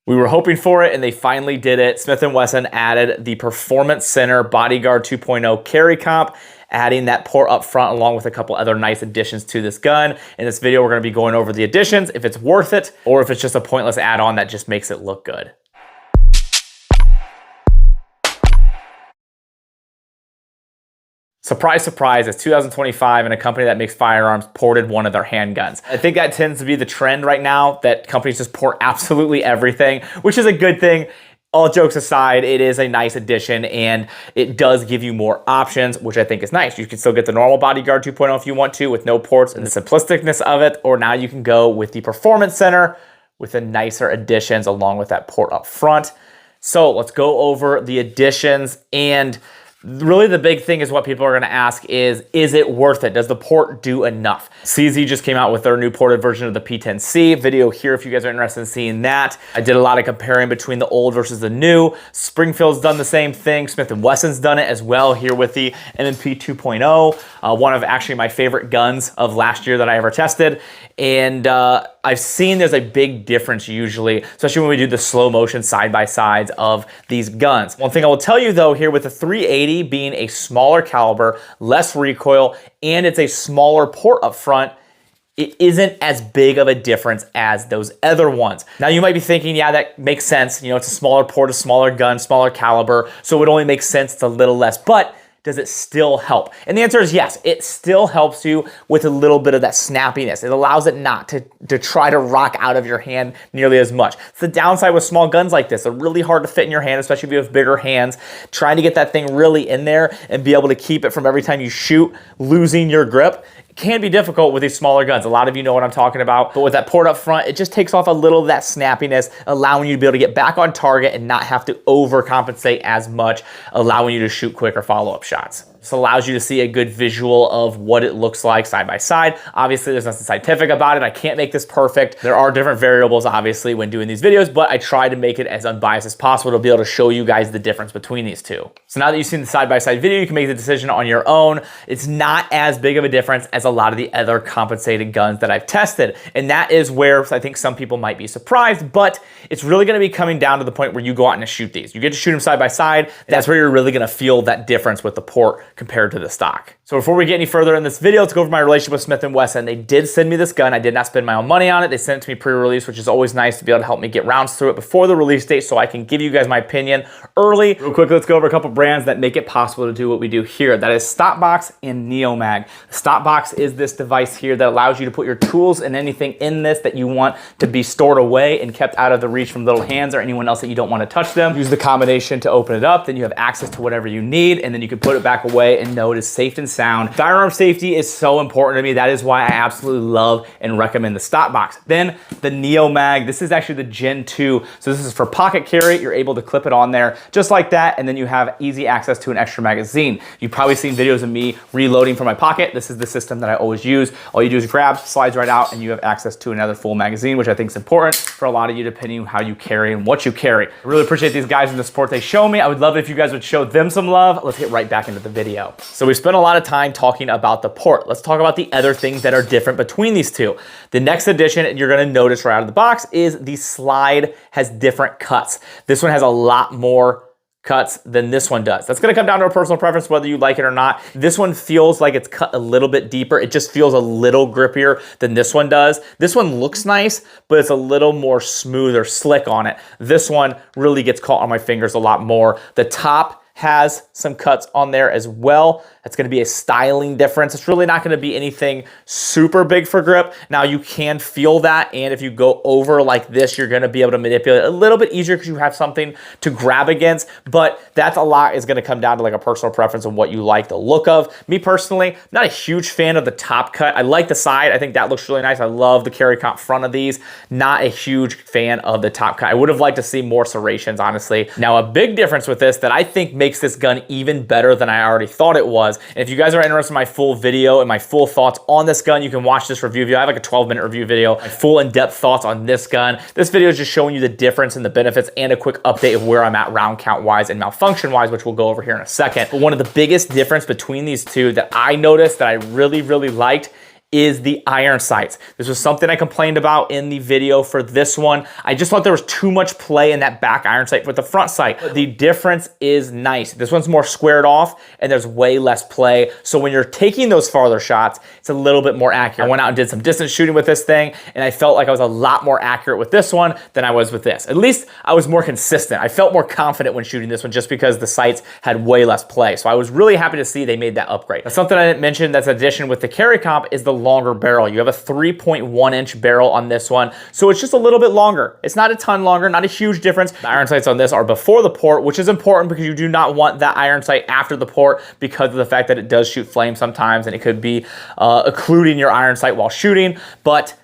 We were hoping for it, and they finally did it. Smith & Wesson added the Performance Center Bodyguard 2.0 carry comp, adding that port up front along with a couple other nice additions to this gun. In this video, we're going to be going over the additions, if it's worth it, or if it's just a pointless add-on that just makes it look good. Surprise, surprise, it's 2025 and a company that makes firearms ported one of their handguns. I think that tends to be the trend right now, that companies just port absolutely everything, which is a good thing. All jokes aside, it is a nice addition and it does give you more options, which I think is nice. You can still get the normal Bodyguard 2.0 if you want to with no ports and the simplisticness of it, or now you can go with the Performance Center with the nicer additions along with that port up front. So let's go over the additions, and really the big thing is what people are going to ask is it worth it? Does the port do enough? CZ just came out with their new ported version of the P10C. Video here if you guys are interested in seeing that. I did a lot of comparing between the old versus the new. Springfield's done the same thing. Smith & Wesson's done it as well here with the M&P 2.0. One of actually my favorite guns of last year that I ever tested. And I've seen there's a big difference usually, especially when we do the slow motion side-by-sides of these guns. One thing I will tell you though here with the 380 being a smaller caliber, less recoil, and it's a smaller port up front, it isn't as big of a difference as those other ones. Now you might be thinking, yeah, that makes sense. You know, it's a smaller port, a smaller gun, smaller caliber, so it only makes sense it's a little less, but does it still help? And the answer is yes, it still helps you with a little bit of that snappiness. It allows it not to try to rock out of your hand nearly as much. It's the downside with small guns like this. They're really hard to fit in your hand, especially if you have bigger hands. Trying to get that thing really in there and be able to keep it from every time you shoot, losing your grip, can be difficult with these smaller guns. A lot of you know what I'm talking about, but with that port up front, it just takes off a little of that snappiness, allowing you to be able to get back on target and not have to overcompensate as much, allowing you to shoot quicker follow-up shots. This allows you to see a good visual of what it looks like side by side. Obviously, there's nothing scientific about it. I can't make this perfect. There are different variables, obviously, when doing these videos, but I try to make it as unbiased as possible to be able to show you guys the difference between these two. So now that you've seen the side-by-side video, you can make the decision on your own. It's not as big of a difference as a lot of the other compensated guns that I've tested. And that is where I think some people might be surprised, but it's really gonna be coming down to the point where you go out and shoot these. You get to shoot them side by side. That's where you're really gonna feel that difference with the port compared to the stock. So before we get any further in this video, let's go over my relationship with Smith & Wesson. They did send me this gun. I did not spend my own money on it. They sent it to me pre-release, which is always nice to be able to help me get rounds through it before the release date so I can give you guys my opinion early. Real quick, let's go over a couple brands that make it possible to do what we do here. That is Stopbox and Neomag. Stopbox is this device here that allows you to put your tools and anything in this that you want to be stored away and kept out of the reach from little hands or anyone else that you don't want to touch them. Use the combination to open it up, then you have access to whatever you need, and then you can put it back away and know it is safe and sound. Firearm safety is so important to me. That is why I absolutely love and recommend the Stopbox. Then the Neomag, this is actually the Gen 2. So this is for pocket carry. You're able to clip it on there just like that, and then you have easy access to an extra magazine. You've probably seen videos of me reloading from my pocket. This is the system that I always use. All you do is grab, slides right out, and you have access to another full magazine, which I think is important for a lot of you depending on how you carry and what you carry. I really appreciate these guys and the support they show me. I would love it if you guys would show them some love. Let's get right back into the video. So we spent a lot of time talking about the port. Let's talk about the other things that are different between these two. The next addition you're gonna notice right out of the box is the slide has different cuts. This one has a lot more cuts than this one does. That's gonna come down to a personal preference, whether you like it or not. This one feels like it's cut a little bit deeper. It just feels a little grippier than this one does. This one looks nice, but it's a little more smooth or slick on it. This one really gets caught on my fingers a lot more. The top has some cuts on there as well. That's gonna be a styling difference. It's really not gonna be anything super big for grip. Now you can feel that, and if you go over like this, you're gonna be able to manipulate it a little bit easier because you have something to grab against, but that's a lot is gonna come down to like a personal preference and what you like the look of. Me personally, I'm not a huge fan of the top cut. I like the side, I think that looks really nice. I love the carry comp front of these. Not a huge fan of the top cut. I would have liked to see more serrations, honestly. Now a big difference with this that I think makes this gun even better than I already thought it was. And if you guys are interested in my full video and my full thoughts on this gun, you can watch this review video. I have like a 12-minute review video, my full in-depth thoughts on this gun. This video is just showing you the difference and the benefits and a quick update of where I'm at round count wise and malfunction wise, which we'll go over here in a second. But one of the biggest difference between these two that I noticed that I really, really liked is the iron sights. This was something I complained about in the video for this one. I just thought there was too much play in that back iron sight with the front sight. But the difference is nice. This one's more squared off and there's way less play. So when you're taking those farther shots, it's a little bit more accurate. I went out and did some distance shooting with this thing and I felt like I was a lot more accurate with this one than I was with this. At least I was more consistent. I felt more confident when shooting this one just because the sights had way less play. So I was really happy to see they made that upgrade. Now, something I didn't mention that's an addition with the carry comp is the longer barrel. You have a 3.1 inch barrel on this one, so it's just a little bit longer. It's not a ton longer, not a huge difference. The iron sights on this are before the port, which is important because you do not want that iron sight after the port because of the fact that it does shoot flame sometimes and it could be occluding your iron sight while shooting, but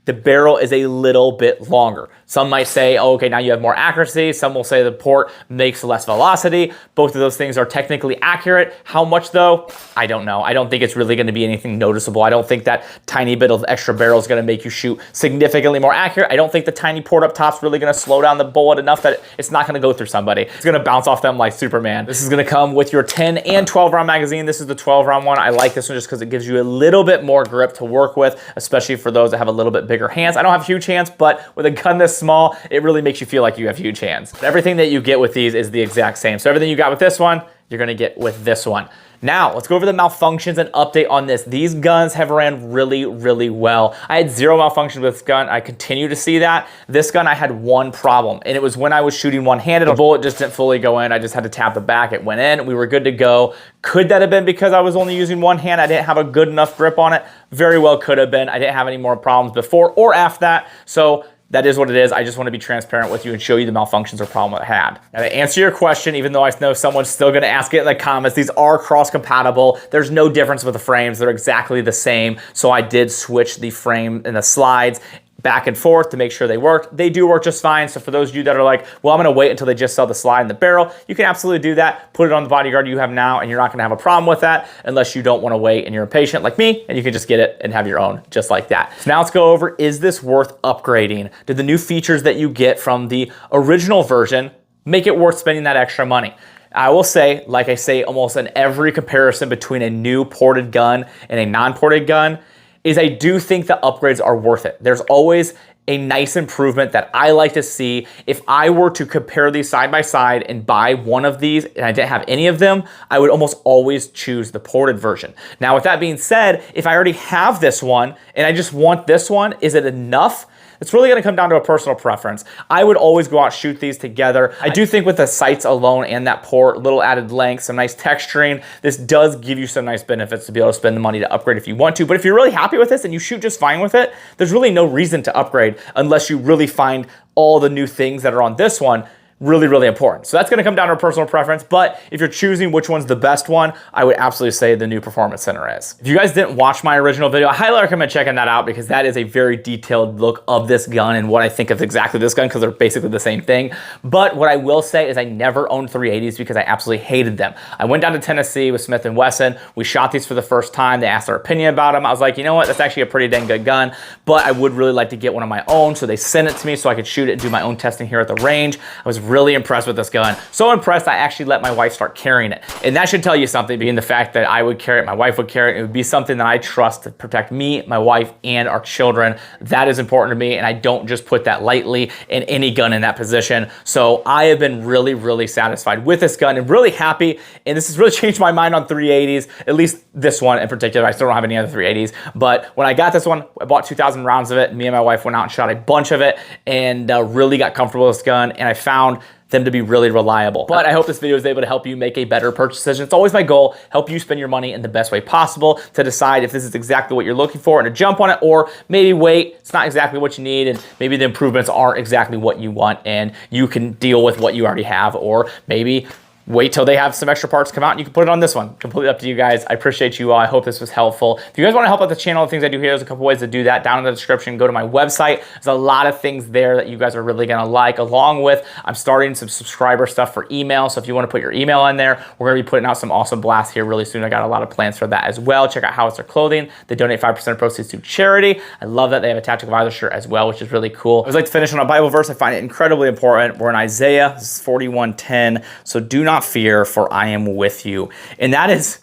the barrel is a little bit longer. Some might say, oh, okay, now you have more accuracy. Some will say the port makes less velocity. Both of those things are technically accurate. How much though? I don't know. I don't think it's really gonna be anything noticeable. I don't think that tiny bit of extra barrel is gonna make you shoot significantly more accurate. I don't think the tiny port up top's really gonna slow down the bullet enough that it's not gonna go through somebody. It's gonna bounce off them like Superman. This is gonna come with your 10 and 12 round magazine. This is the 12 round one. I like this one just because it gives you a little bit more grip to work with, especially for those that have a little bit bigger hands. I don't have huge hands, but with a gun this small, it really makes you feel like you have huge hands. Everything that you get with these is the exact same. So everything you got with this one, you're gonna get with this one. Now, let's go over the malfunctions and update on this. These guns have ran really, really well. I had 0 malfunctions with this gun. I continue to see that. This gun, I had one problem, and it was when I was shooting one-handed. The bullet just didn't fully go in. I just had to tap the back. It went in. We were good to go. Could that have been because I was only using one hand? I didn't have a good enough grip on it? Very well could have been. I didn't have any more problems before or after that. So that is what it is. I just want to be transparent with you and show you the malfunctions or problem I had. Now to answer your question, even though I know someone's still gonna ask it in the comments, these are cross-compatible. There's no difference with the frames. They're exactly the same. So I did switch the frame and the slides back and forth to make sure they worked. They do work just fine. So for those of you that are like, well, I'm gonna wait until they just sell the slide and the barrel, you can absolutely do that. Put it on the Bodyguard you have now and you're not gonna have a problem with that unless you don't wanna wait and you're impatient like me and you can just get it and have your own just like that. So now let's go over, is this worth upgrading? Did the new features that you get from the original version make it worth spending that extra money? I will say, like I say almost in every comparison between a new ported gun and a non-ported gun, is I do think the upgrades are worth it. There's always a nice improvement that I like to see. If I were to compare these side by side and buy one of these and I didn't have any of them, I would almost always choose the ported version. Now, with that being said, if I already have this one and I just want this one, is it enough? It's really gonna come down to a personal preference. I would always go out, shoot these together. I do think with the sights alone and that port, little added length, some nice texturing, this does give you some nice benefits to be able to spend the money to upgrade if you want to. But if you're really happy with this and you shoot just fine with it, there's really no reason to upgrade unless you really find all the new things that are on this one really, really important. So that's gonna come down to a personal preference, but if you're choosing which one's the best one, I would absolutely say the new Performance Center is. If you guys didn't watch my original video, I highly recommend checking that out because that is a very detailed look of this gun and what I think of exactly this gun because they're basically the same thing. But what I will say is I never owned 380s because I absolutely hated them. I went down to Tennessee with Smith & Wesson. We shot these for the first time. They asked our opinion about them. I was like, you know what? That's actually a pretty dang good gun, but I would really like to get one of my own. So they sent it to me so I could shoot it and do my own testing here at the range. I was really impressed with this gun. So impressed, I actually let my wife start carrying it. And that should tell you something, being the fact that I would carry it, my wife would carry it. It would be something that I trust to protect me, my wife, and our children. That is important to me, and I don't just put that lightly in any gun in that position. So I have been really, really satisfied with this gun and really happy. And this has really changed my mind on 380s, at least this one in particular. I still don't have any other 380s, but when I got this one, I bought 2,000 rounds of it. Me and my wife went out and shot a bunch of it and really got comfortable with this gun. And I found them to be really reliable. But I hope this video is able to help you make a better purchase decision. It's always my goal, help you spend your money in the best way possible to decide if this is exactly what you're looking for and to jump on it, or maybe wait, it's not exactly what you need and maybe the improvements aren't exactly what you want and you can deal with what you already have, or maybe wait till they have some extra parts come out and you can put it on this one. Completely up to you guys. I appreciate you all. I hope this was helpful. If you guys want to help out the channel, the things I do here, there's a couple ways to do that down in the description. Go to my website. There's a lot of things there that you guys are really going to like, along with I'm starting some subscriber stuff for email. So if you want to put your email in there, we're going to be putting out some awesome blasts here really soon. I got a lot of plans for that as well. Check out Howitzer Clothing. They donate 5% of proceeds to charity. I love that they have a Tactical Advisor shirt as well, which is really cool. I always like to finish on a Bible verse. I find it incredibly important. We're in Isaiah. This is 41:10. So do not fear, for I am with you. And that is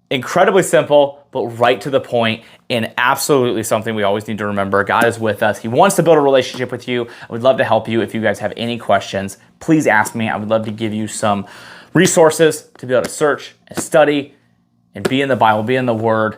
incredibly simple, but right to the point, and absolutely something we always need to remember. God is with us. He wants to build a relationship with you. I would love to help you. If you guys have any questions, please ask me. I would love to give you some resources to be able to search and study and be in the Bible, be in the Word,